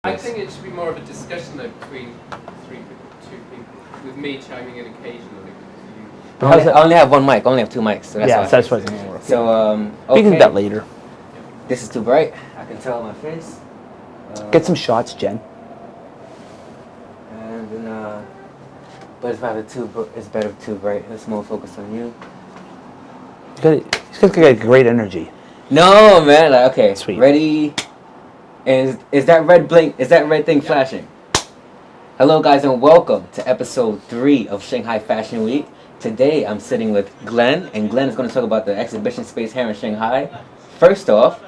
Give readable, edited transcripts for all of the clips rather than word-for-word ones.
I think it should be more of a discussion though between two people, with me chiming in occasionally. I only have one mic. I only have two mics. So that's why it's going to work. So okay. We can do that later. This is too bright. I can tell my face. Get some shots, Jen. And then, but it's better too bright. Let's more focus on you. He's got great energy. No, man. Okay. Sweet. Ready? And is that red blink? Is that red thing flashing? Hello, guys, and welcome to episode 3 of Shanghai Fashion Week. Today, I'm sitting with Glen, and Glen is going to talk about the exhibition space here in Shanghai. First off,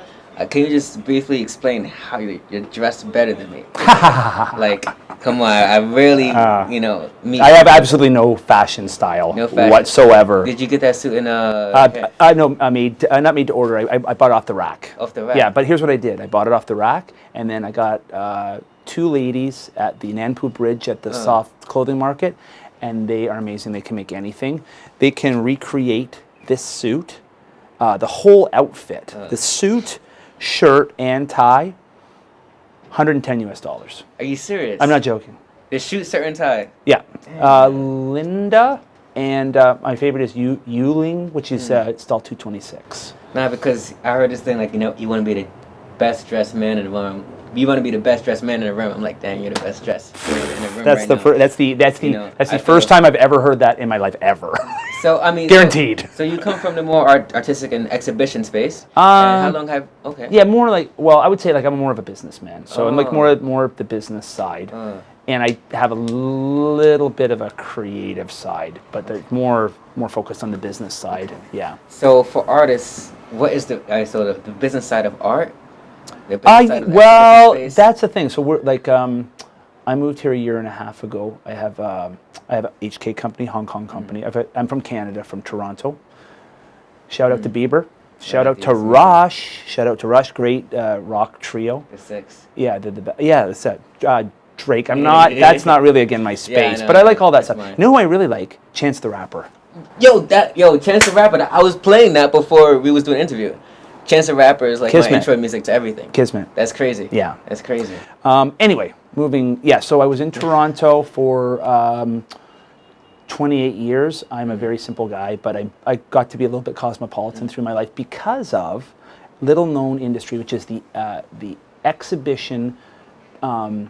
can you just briefly explain how you're dressed better than me? Like, come on, I really, I have absolutely no fashion style whatsoever. Did you get that suit in no, not made to order. I bought it off the rack. Off the rack? Yeah, but here's what I did. I bought it off the rack, and then I got 2 ladies at the Nanpu Bridge at the soft clothing market, and they are amazing. They can make anything. They can recreate this suit, the whole outfit, the suit, shirt, and tie, $110 US. Are you serious? I'm not joking. The shoot, shirt, and tie? Yeah. Linda, and my favorite is Yuling, which is stall 226. Nah, because I heard this thing, like, you want to be the best dressed man in the room. You want to be the best dressed man in the room. I'm like, dang, you're the best dressed in the room. That's the first time I've ever heard that in my life ever. So I mean, guaranteed. So you come from the more artistic and exhibition space. And how long have? Okay. Yeah, more like, well, I would say like I'm more of a businessman. So I'm like more of the business side, and I have a little bit of a creative side, but they're more focused on the business side. Okay. Yeah. So for artists, what is the business side of art? Well, that's the thing. So we're like, I moved here a year and a half ago. I have an HK company, Hong Kong company. I'm from Canada, from Toronto. Shout out to Bieber. Shout out to Rush. Shout out to Rush. Great rock trio. The Six. Yeah, that's it. Drake. I'm not. That's not really again my space, but I like all that stuff. You know who I really like? Chance the Rapper. Yo, Chance the Rapper. I was playing that before we was doing an interview. Chance the Rapper is like my intro music to everything. Kismet. That's crazy. Yeah. That's crazy. Anyway, so I was in Toronto for 28 years. I'm a very simple guy, but I got to be a little bit cosmopolitan through my life because of little known industry, which is the exhibition, the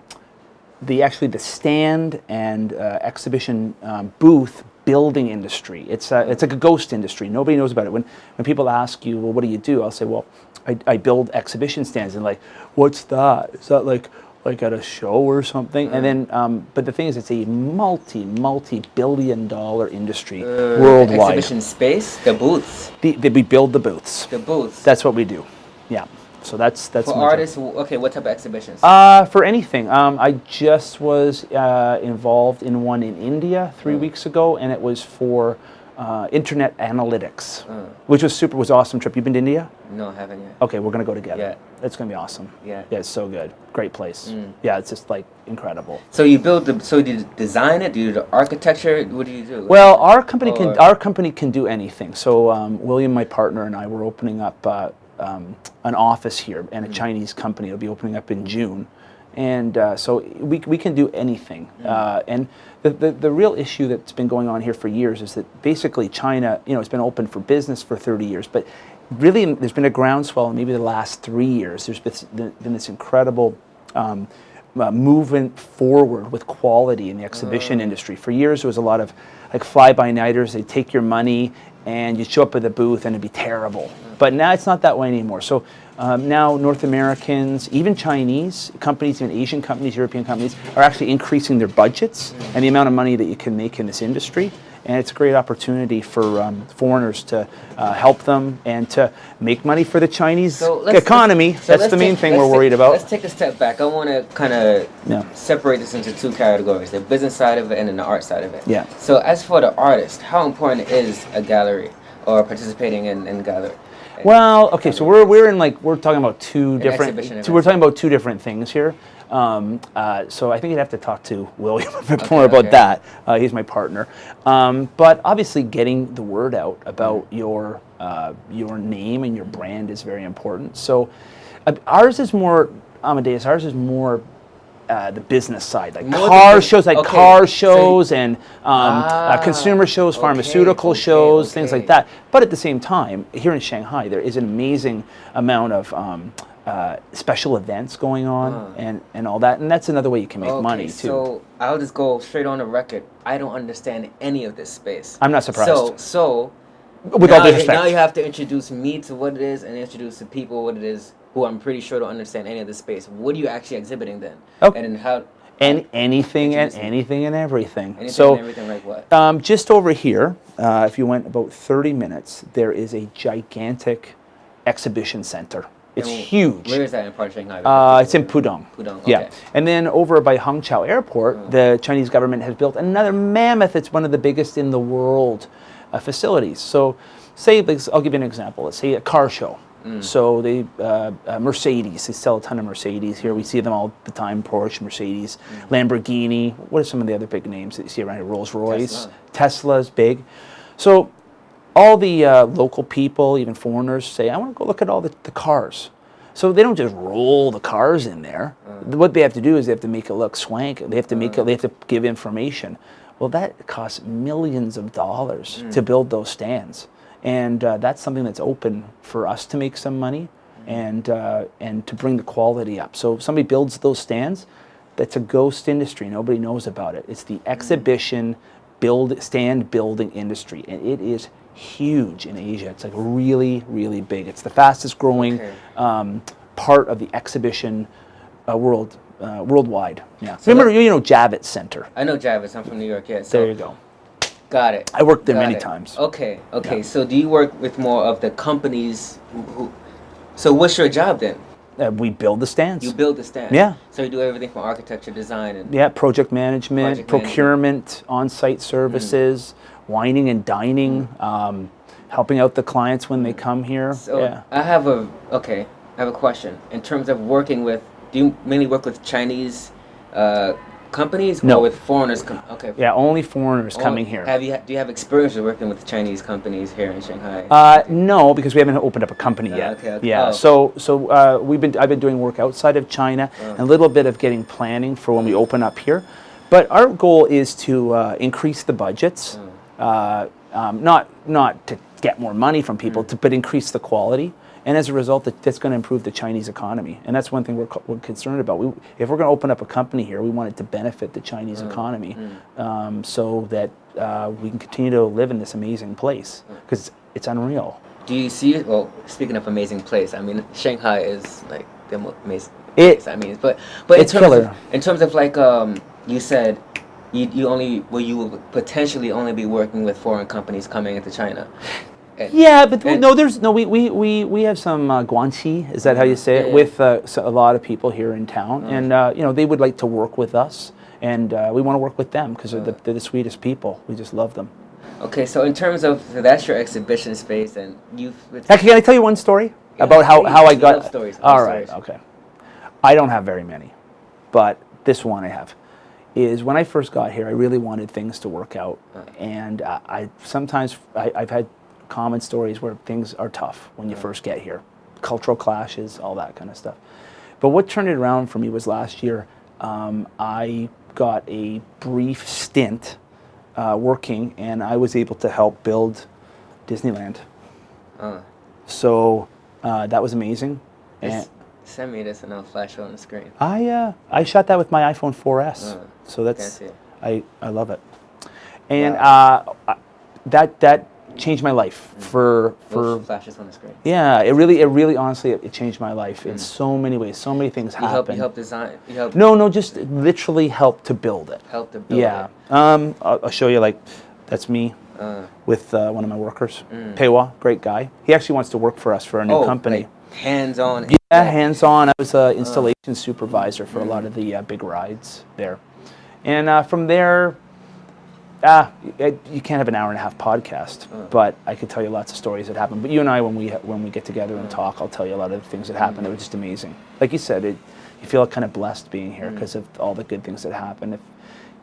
stand and exhibition booth building industry. It's like a ghost industry. Nobody knows about it. When people ask you, well, what do you do? I'll say, well, I build exhibition stands. And like, what's that? Is that like at a show or something? And then, but the thing is, it's a multi-billion-dollar industry worldwide. Exhibition space, the booths. We build the booths. The booths. That's what we do. Yeah. So that's for artists. Okay, what type of exhibitions? For anything. I just was involved in one in India 3 weeks ago, and it was for internet analytics, which was awesome trip. You been to India? No, I haven't yet. Okay, we're gonna go together. Yeah. It's gonna be awesome. Yeah. Yeah, it's so good. Great place. Yeah, it's just like incredible. So you so do you design it? Do you do the architecture? What do you do? Well, our company can do anything. So William, my partner, and I were opening up an office here, and a Chinese company will be opening up in June, and so we can do anything. And the real issue that's been going on here for years is that basically China, it's been open for business for 30 years, but really there's been a groundswell in maybe the last 3 years. There's been this incredible movement forward with quality in the exhibition industry. For years there was a lot of like fly-by-nighters. They take your money and you show up at the booth and it'd be terrible. But now it's not that way anymore. So now North Americans, even Chinese companies, even Asian companies, European companies are actually increasing their budgets and the amount of money that you can make in this industry. And it's a great opportunity for foreigners to help them and to make money for the Chinese economy. That's the main thing we're worried about. Let's take a step back. I want to kind of separate this into 2 categories: the business side of it and then the art side of it. Yeah. So as for the artist, how important is a gallery or participating in gallery? Well, okay, so we're talking about two different things here. So I think you'd have to talk to William a bit more about that. He's my partner. But obviously getting the word out about your name and your brand is very important. So ours is more, Amadeus, the business side, like More car than- shows, like okay, car so shows and consumer shows, pharmaceutical shows, things like that. But at the same time, here in Shanghai, there is an amazing amount of special events going on and all that, and that's another way you can make money too. So I'll just go straight on the record. I don't understand any of this space. I'm not surprised. So with now, all due respect, now you have to introduce me to what it is and introduce the people what it is who I'm pretty sure don't understand any of this space. What are you actually exhibiting then? Okay. And how? and anything and Introduce me. anything and everything. Anything So and everything like what? just over here, if you went about 30 minutes, there is a gigantic exhibition center. It's And huge. Where is that in part of Shanghai? It's in Pudong. Pudong, Yeah. okay. And then over by Hangzhou Airport, the Chinese government has built another mammoth, it's one of the biggest in the world, facilities. So say, I'll give you an example. Let's say a car show. So they, Mercedes, they sell a ton of Mercedes here. We see them all the time, Porsche, Mercedes, Lamborghini. What are some of the other big names that you see around here? Rolls-Royce. Tesla's big. So all the local people, even foreigners, say, I want to go look at all the cars. So they don't just roll the cars in there. What they have to do is they have to make it look swank. They have to make it, they have to give information. Well, that costs millions of dollars to build those stands. And that's something that's open for us to make some money and to bring the quality up. So if somebody builds those stands, that's a ghost industry. Nobody knows about it. It's the exhibition stand building industry, and it is huge in Asia. It's like really, really big. It's the fastest growing part of the exhibition worldwide. Yeah. So remember, you know Javits Center. I know Javits. I'm from New York. Yeah. So There you go. Got it. I worked there Got many it. times. Okay. Yeah. So do you work with more of the companies who so what's your job then? We build the stands. You build the stand. Yeah. So you do everything from architecture, design, and Project management, procurement, on-site services, wining and dining, helping out the clients when they come here. So I have a question. In terms of working with, do you mainly work with Chinese companies No. or with foreigners? Yeah, only foreigners coming here. Do you have experience with working with Chinese companies here in Shanghai? No, because we haven't opened up a company yet. okay. Yeah, Oh. so I've been doing work outside of China, and a little bit of getting planning for when we open up here. But our goal is to increase the budgets, not to get more money from people, but increase the quality. And as a result, that's going to improve the Chinese economy. And that's one thing we're concerned about. If we're going to open up a company here, we want it to benefit the Chinese economy so that we can continue to live in this amazing place, because it's unreal. Do you see it? Well, speaking of amazing place, I mean, Shanghai is like the most amazing place. I mean, but it's killer. In terms of like you said, you will potentially only be working with foreign companies coming into China. Yeah, but we have some guanxi, is that how you say it, with a lot of people here in town, and they would like to work with us, and we want to work with them because they're the sweetest people. We just love them. Okay, so in terms of that's your exhibition space, and Can I tell you one story about how I got? Love stories. All right, okay. I don't have very many, but this one I have. Is when I first got here, I really wanted things to work out, and I've had common stories where things are tough when you first get here, cultural clashes, all that kind of stuff. But what turned it around for me was last year. I got a brief stint working, and I was able to help build Disneyland. So that was amazing. Send me this and I'll flash it on the screen. I shot that with my iPhone 4S, so that's I love it, and that changed my life for flashes on the screen. Yeah, it really honestly it changed my life in so many ways. So many things happen. You help design. No, just literally help to build it. Help to build it. I'll show you. Like, that's me with one of my workers, Peiwa, great guy. He actually wants to work for us for a new company. Like hands-on. Yeah, hands-on. I was an installation supervisor for a lot of the big rides there, and from there. You can't have an hour and a half podcast, but I could tell you lots of stories that happen. But you and I, when we get together and talk, I'll tell you a lot of the things that happened. They were just amazing. Like you said, you feel kind of blessed being here because of all the good things that happen.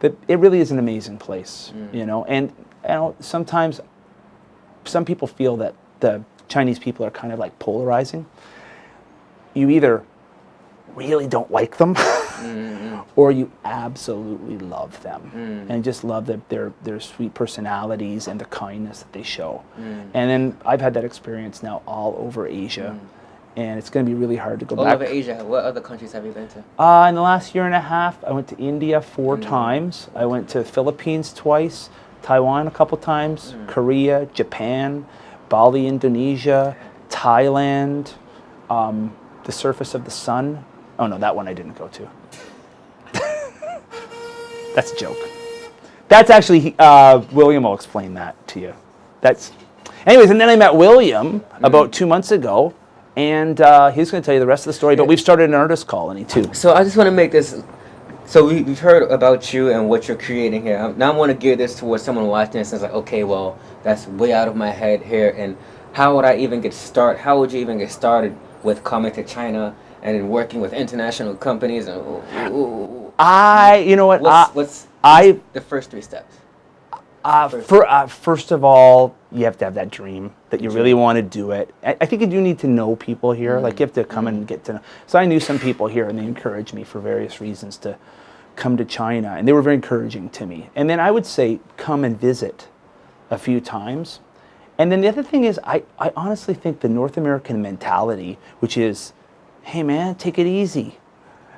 It really is an amazing place, And sometimes some people feel that the Chinese people are kind of like polarizing. You either really don't like them, or you absolutely love them and just love their sweet personalities and the kindness that they show. And then I've had that experience now all over Asia, and it's going to be really hard to go back. All over Asia, what other countries have you been to? In the last year and a half, I went to India 4 times. I went to Philippines twice, Taiwan a couple times, Korea, Japan, Bali, Indonesia, Thailand, the surface of the sun. Oh no, that one I didn't go to. That's a joke. That's actually, William will explain that to you. Anyways, and then I met William about 2 months ago, and he's going to tell you the rest of the story, but we've started an artist colony too. So I just want to make this, so we've heard about you and what you're creating here. Now I want to gear this towards someone watching this and it's like, okay, well, that's way out of my head here, and how would I even get started? How would you even get started with coming to China and then working with international companies? And You know what? What's the first 3 steps? First of all, you have to have that dream that you really want to do it. I think you do need to know people here. Like you have to come and get to know. So I knew some people here, and they encouraged me for various reasons to come to China, and they were very encouraging to me. And then I would say come and visit a few times. And then the other thing is, I honestly think the North American mentality, which is, hey man, take it easy.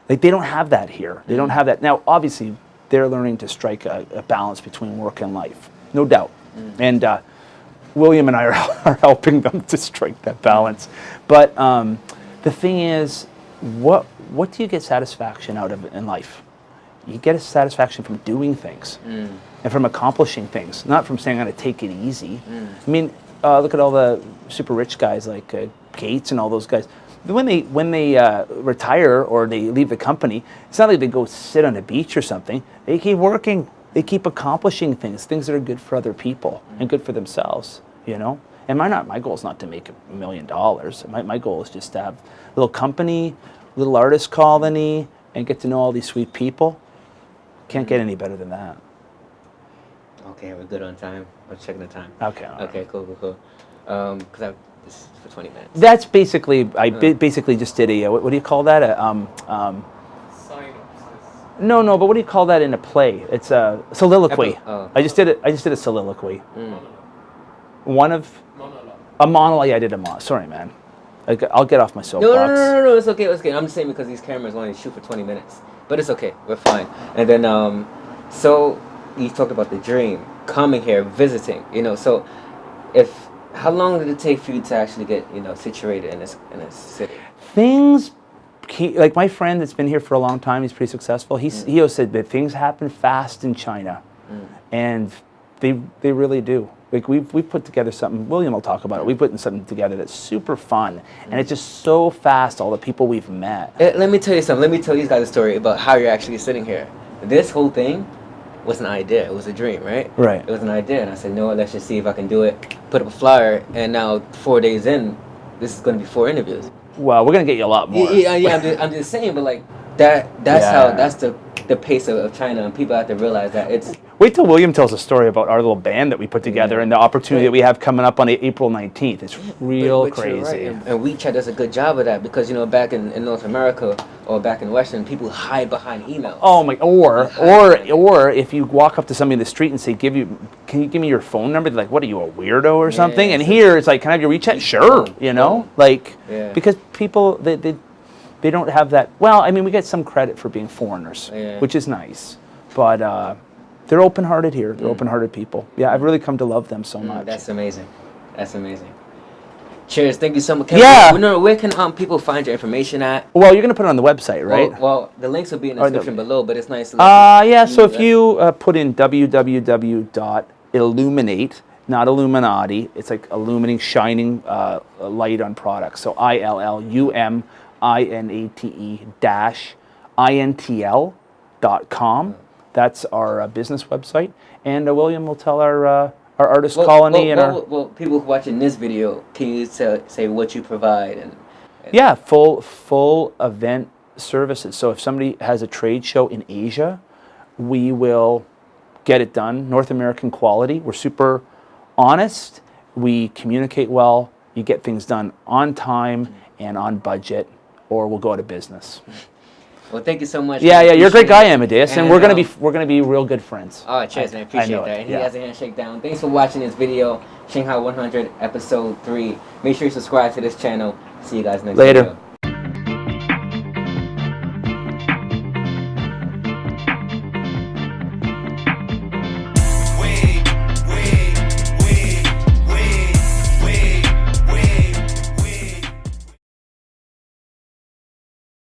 Like they don't have that here. They don't have that. Now, obviously, they're learning to strike a balance between work and life, no doubt. And William and I are helping them to strike that balance. But the thing is, what do you get satisfaction out of in life? You get a satisfaction from doing things and from accomplishing things, not from saying I'm going to take it easy. I mean, look at all the super rich guys like Gates and all those guys. When they retire or they leave the company, it's not like they go sit on a beach or something. They keep working. They keep accomplishing things that are good for other people and good for themselves, you know? And my goal is not to make $1 million. My goal is just to have a little company, little artist colony, and get to know all these sweet people. Can't get any better than that. Okay, we're good on time. I'm checking the time. Okay. Okay, cool. Because this is for 20 minutes. That's basically, basically just did a, what do you call that? Synopsis. No, but what do you call that in a play? It's a soliloquy. Oh. I just did a soliloquy. Monologue. A monologue. Yeah, I did a monologue. Sorry, man. I'll get off my soapbox. No, it's okay. I'm just saying because these cameras only shoot for 20 minutes. But it's okay. We're fine. And then, so you talked about the dream, coming here, visiting, you know, so how long did it take for you to actually get, you know, situated in this city? Like my friend that's been here for a long time, he's pretty successful. He always said that things happen fast in China, and they really do. Like we've put together something. William will talk about it. We've put something together that's super fun, and it's just so fast. All the people we've met. Let me tell you something. Let me tell these guys a story about how you're actually sitting here. This whole thing was an idea. It was a dream, right? Right. It was an idea, and I said, no, let's just see if I can do it. Put up a flyer, and now 4 days in, this is going to be 4 interviews. Well, we're gonna get you a lot more. Yeah. I'm just saying, but like that's the pace of China, and people have to realize that it's. Wait till William tells a story about our little band that we put together and the opportunity that we have coming up on April 19th. It's real crazy. Right. And WeChat does a good job of that because, you know, back in North America or back in Western, people hide behind emails. Oh my! Or if you walk up to somebody in the street and say, "Can you give me your phone number?" They're like, "What are you, a weirdo or something?" And here it's like, "Can I have your WeChat?" Sure, you know, because people they don't have that. Well, I mean, we get some credit for being foreigners, which is nice, but they're open-hearted here. They're open-hearted people. Yeah, I've really come to love them so much. That's amazing. Cheers. Thank you so much. Where can people find your information at? Well, you're going to put it on the website, right? Well, the links will be in the description below, but it's nice to so if you put in www.illuminate, not Illuminati, it's like illuminating, shining light on products. So ILLUMINATE-INTL.com. That's our business website. And William will tell our artist colony Well, people watching this video, can you say what you provide and Yeah, full event services. So if somebody has a trade show in Asia, we will get it done. North American quality. We're super honest. We communicate well. You get things done on time and on budget, or we'll go out of business. Well, thank you so much. Yeah, man. yeah, you're a great Appreciate guy, it. Amadeus, and And, we're gonna be real good friends. Oh, cheers, man. I Appreciate know that. it, He yeah. has a handshake down. Thanks for watching this video, Shanghai 100, episode 3. Make sure you subscribe to this channel. See you guys next Later. video.